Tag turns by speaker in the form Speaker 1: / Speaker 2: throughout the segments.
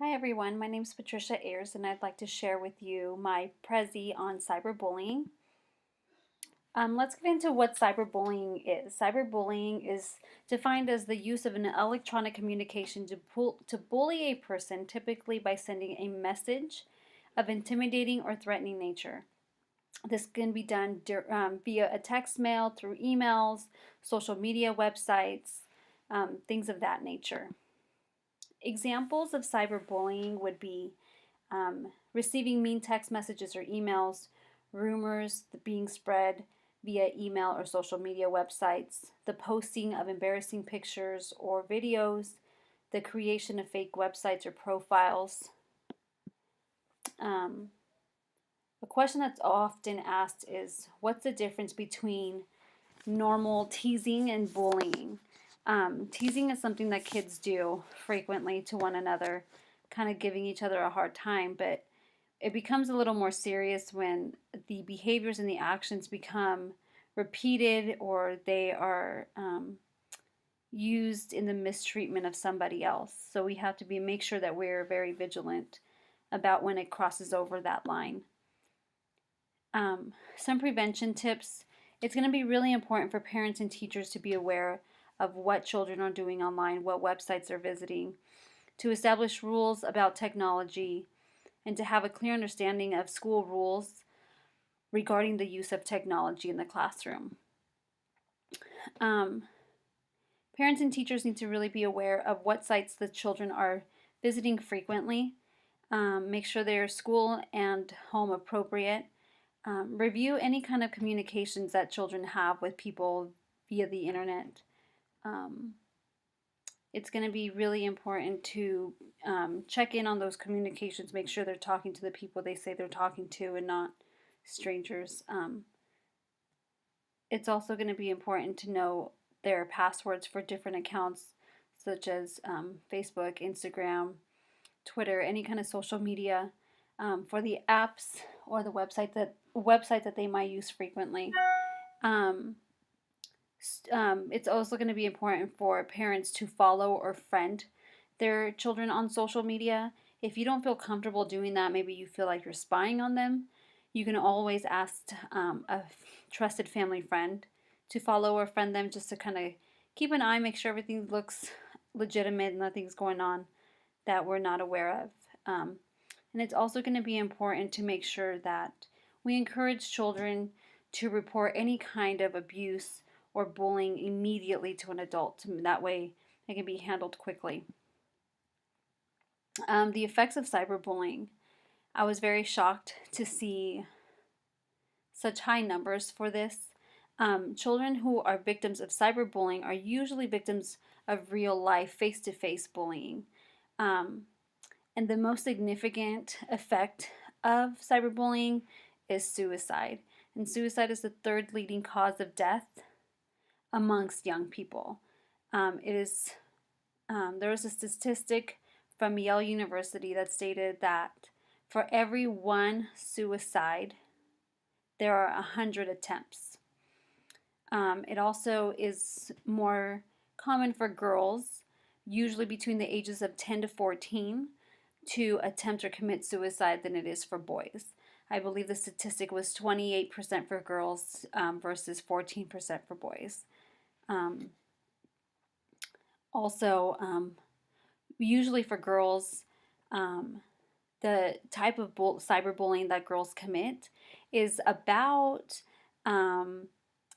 Speaker 1: Hi everyone, my name is Patricia Ayers and I'd like to share with you my Prezi on cyberbullying. Let's get into what cyberbullying is. Cyberbullying is defined as the use of an electronic communication to bully a person, typically by sending a message of intimidating or threatening nature. This can be done via a text mail, through emails, social media websites, things of that nature. Examples of cyberbullying would be receiving mean text messages or emails, rumors being spread via email or social media websites, the posting of embarrassing pictures or videos, the creation of fake websites or profiles. Um, a question that's often asked is, what's the difference between normal teasing and bullying? Teasing is something that kids do frequently to one another, kind of giving each other a hard time, but it becomes a little more serious when the behaviors and the actions become repeated or they are used in the mistreatment of somebody else. So we have to make sure that we're very vigilant about when it crosses over that line. Some prevention tips. It's going to be really important for parents and teachers to be aware of what children are doing online, what websites they're visiting, to establish rules about technology, and to have a clear understanding of school rules regarding the use of technology in the classroom. Um, Parents and teachers need to really be aware of what sites the children are visiting frequently. Make sure they're school and home appropriate. Review any kind of communications that children have with people via the internet. It's going to be really important to check in on those communications, make sure they're talking to the people they say they're talking to and not strangers. It's also going to be important to know their passwords for different accounts, such as Facebook, Instagram, Twitter, any kind of social media, for the apps or the website that they might use frequently. It's also going to be important for parents to follow or friend their children on social media. If you don't feel comfortable doing that, maybe you feel like you're spying on them, you can always ask a trusted family friend to follow or friend them, just to kind of keep an eye, make sure everything looks legitimate, nothing's going on that we're not aware of. And it's also going to be important to make sure that we encourage children to report any kind of abuse or bullying immediately to an adult. That way it can be handled quickly. The effects of cyberbullying. I was very shocked to see such high numbers for this. Children who are victims of cyberbullying are usually victims of real life face-to-face bullying. And the most significant effect of cyberbullying is suicide. And suicide is the third leading cause of death amongst young people. There was a statistic from Yale University that stated that for every one suicide, there are 100 attempts. It also is more common for girls, usually between the ages of 10 to 14, to attempt or commit suicide than it is for boys. I believe the statistic was 28% for girls versus 14% for boys. Also, usually for girls, the type of cyberbullying that girls commit is about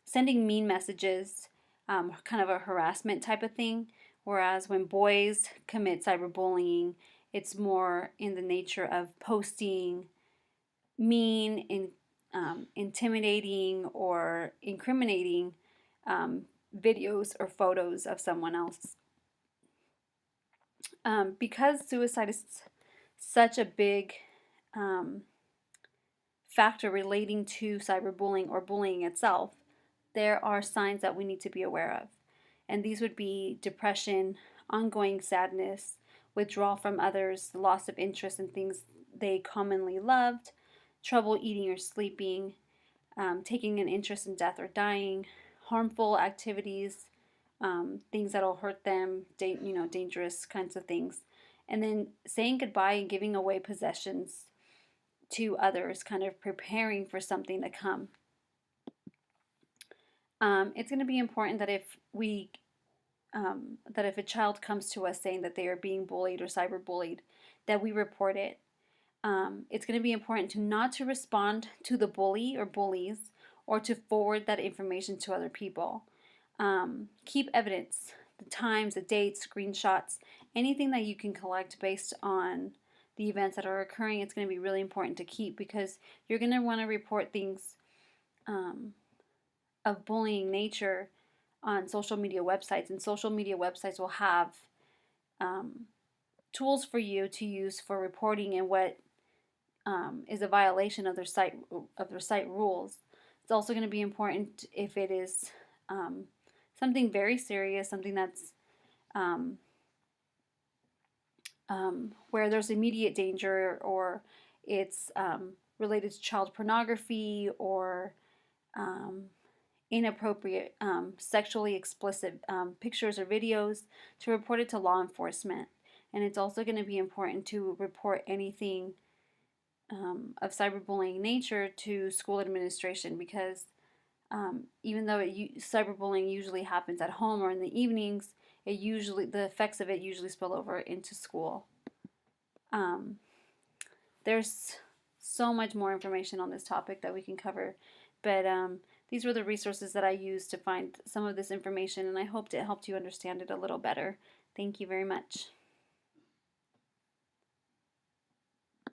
Speaker 1: sending mean messages, kind of a harassment type of thing. Whereas when boys commit cyberbullying, it's more in the nature of posting mean, intimidating, or incriminating videos or photos of someone else. Because suicide is such a big factor relating to cyberbullying or bullying itself, there are signs that we need to be aware of. And these would be depression, ongoing sadness, withdrawal from others, loss of interest in things they commonly loved, trouble eating or sleeping, taking an interest in death or dying, harmful activities, things that'll hurt them, dangerous kinds of things, and then saying goodbye and giving away possessions to others, kind of preparing for something to come. It's going to be important that if a child comes to us saying that they are being bullied or cyberbullied, that we report it. It's going to be important to not to respond to the bully or bullies, or to forward that information to other people. Keep evidence, the times, the dates, screenshots, anything that you can collect based on the events that are occurring. It's going to be really important to keep, because you're going to want to report things of bullying nature on social media websites, and social media websites will have tools for you to use for reporting and what is a violation of their site rules. It's also going to be important if it is something very serious, something that's where there's immediate danger, or it's related to child pornography or inappropriate, sexually explicit pictures or videos, to report it to law enforcement. And it's also going to be important to report anything of cyberbullying nature to school administration, because even though cyberbullying usually happens at home or in the evenings, the effects of it usually spill over into school. There's so much more information on this topic that we can cover, but these were the resources that I used to find some of this information, and I hoped it helped you understand it a little better. Thank you very much.